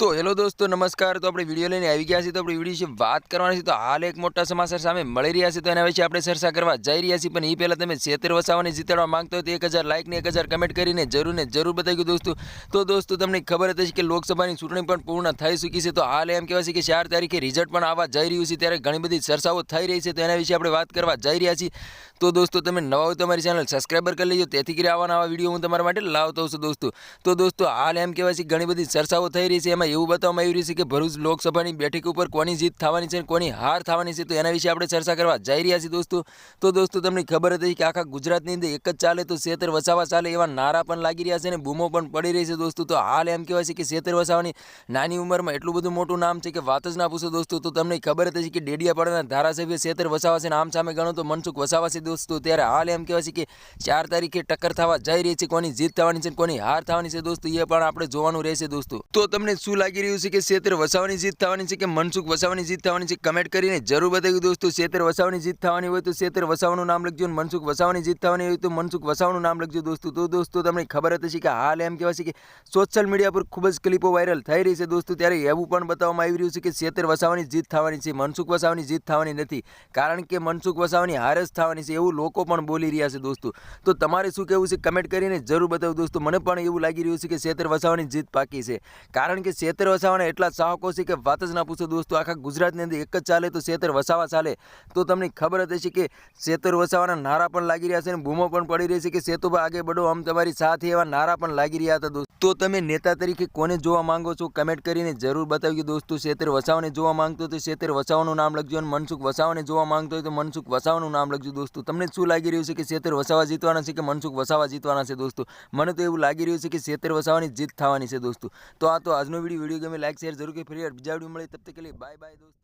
તો હેલો દોસ્તો નમસ્કાર। તો આપણે વિડીયો લઈને આવી ગયા છીએ। તો આપણે વિડીયો વિશે વાત કરવાની છે। તો હાલ એક મોટા સમાચાર સામે મળી રહ્યા છે, તો એના વિશે આપણે ચર્ચા કરવા જઈ રહ્યા છીએ। પણ એ પહેલાં તમે છેતર વસાવાને જીતાડવા માંગતો હોય તો 1000 લાઇક ને 1000 કમેન્ટ કરીને જરૂર બતાવી દોસ્તો। તો દોસ્તો તમને ખબર હતી કે લોકસભાની ચૂંટણી પણ પૂર્ણ થઈ ચૂકી છે। તો હાલ એમ કહેવાય છે કે 4 તારીખે રિઝલ્ટ પણ આવવા જઈ રહ્યું છે, ત્યારે ઘણી બધી ચર્ચાઓ થઈ રહી છે। તો એના વિશે આપણે વાત કરવા જઈ રહ્યા છીએ। તો દોસ્તો તમે નવા હોય તો અમારી ચેનલ સબસ્ક્રાઈબર કરી લેજો, તેથી કરી આવા નવા વિડીયો હું તમારા માટે લાવતો છું દોસ્તો। તો દોસ્તો હાલ એમ કહેવાય છે ઘણી બધી ચર્ચાઓ થઈ રહી છે, એમાં એવું બતાવવામાં આવી રહ્યું છે કે ભરૂચ લોકસભાની બેઠક ઉપર કોની જીત થવાની છે, કોની હાર થવાની છે, તો એના વિશે આપણે ચર્ચા કરવા જઈ રહ્યા છીએ દોસ્તો। તો દોસ્તો તમને ખબર હતી કે આખા ગુજરાતની અંદર એક જ ચાલે તો છેતર વસાવા ચાલે એવા નારા પણ લાગી રહ્યા છે અને બૂમો પણ પડી રહી છે દોસ્તો। તો હાલ એમ કહેવાય છે કે છેતર વસાવાની નાની ઉંમરમાં એટલું બધું મોટું નામ છે કે વાત જ ના પૂછો દોસ્તો। તો તમને ખબર હતી કે ડેડિયાપાડાના ધારાસભ્ય છેતર વસાવા છે, આમ સામે ગણો તો મનસુખ વસાવા છે દોસ્તો। ત્યારે હાલ એમ કહેવાય છે કે 4 તારીખે ટક્કર થવા જઈ રહી છે, કોની જીત થવાની છે કોની હાર થવાની છે દોસ્તો, એ પણ આપણે જોવાનું રહેશે દોસ્તો। તો તમને શું લાગી રહ્યું છે કે છેતર વસાવાની જીત થવાની છે કે મનસુખ વસાવાની જીત થવાની છે, કમેન્ટ કરીને જરૂર બતાવી દોસ્તો। છેતર વસાવાની જીત થવાની હોય તો છેતર વસાવાનું નામ લખજો, અને મનસુખ વસાવાની જીત થવાની હોય તો મનસુખ વસાવાનું નામ લખજો દોસ્તો। તો દોસ્તો તમને ખબર હતી કે હાલ એમ કહેવાય છે કે સોશિયલ મીડિયા પર ખૂબ જ ક્લિપો વાયરલ થઈ રહી છે દોસ્તો। ત્યારે એવું પણ બતાવવામાં આવી રહ્યું છે કે છેતર વસાવાની જીત થવાની છે, મનસુખ વસાવાની જીત થવાની નથી, કારણ કે મનસુખ વસાવાની હાર જ થવાની છે એવું લોકો પણ બોલી રહ્યા છે દોસ્તો। તો તમારે શું કહેવું છે કમેન્ટ કરીને જરૂર બતાવો દોસ્તો। મને પણ એવું લાગી રહ્યું છે કે છેતર વસાવાની જીત પાકી છે, કારણ કે છેતર વસાવાના એટલા ચાહકો છે કે વાત જ ના પૂછો દોસ્તો। આખા ગુજરાતની અંદર એક જ ચાલે તો છેતર વસાવા ચાલે। તો તમને ખબર હતી કે છેતર વસાવાના નારા પણ લાગી રહ્યા છે અને બૂમો પણ પડી રહી છે કે સેતુભા આગે બઢો હમ તમારી સાથે, એવા નારા પણ લાગી રહ્યા હતા દોસ્તો। તો તમે નેતા તરીકે કોને જોવા માંગો છો કમેન્ટ કરીને જરૂર બતાવજો દોસ્તો। છેતર વસાવાને જોવા માંગતો તો છેતર વસાવાનું નામ લખજો, અને મનસુખ વસાવાને જોવા માંગતો હોય તો મનસુખ વસાવાનું નામ લખજો દોસ્તો। તમને શું લાગી રહ્યું છે કે છેતર વસાવા જીતવાના છે કે મનસુખ વસાવા જીતવાના છે દોસ્તો? મને તો એવું લાગી રહ્યું છે કે છેતર વસાવાની જીત થવાની છે દોસ્તો। તો આ તો આજનો વિડીયો ગમે લાઈક શેર જરૂર કે ફરી બીજા વિડીયો મળે, તબ તક કે લીએ બાય બાય દોસ્તો।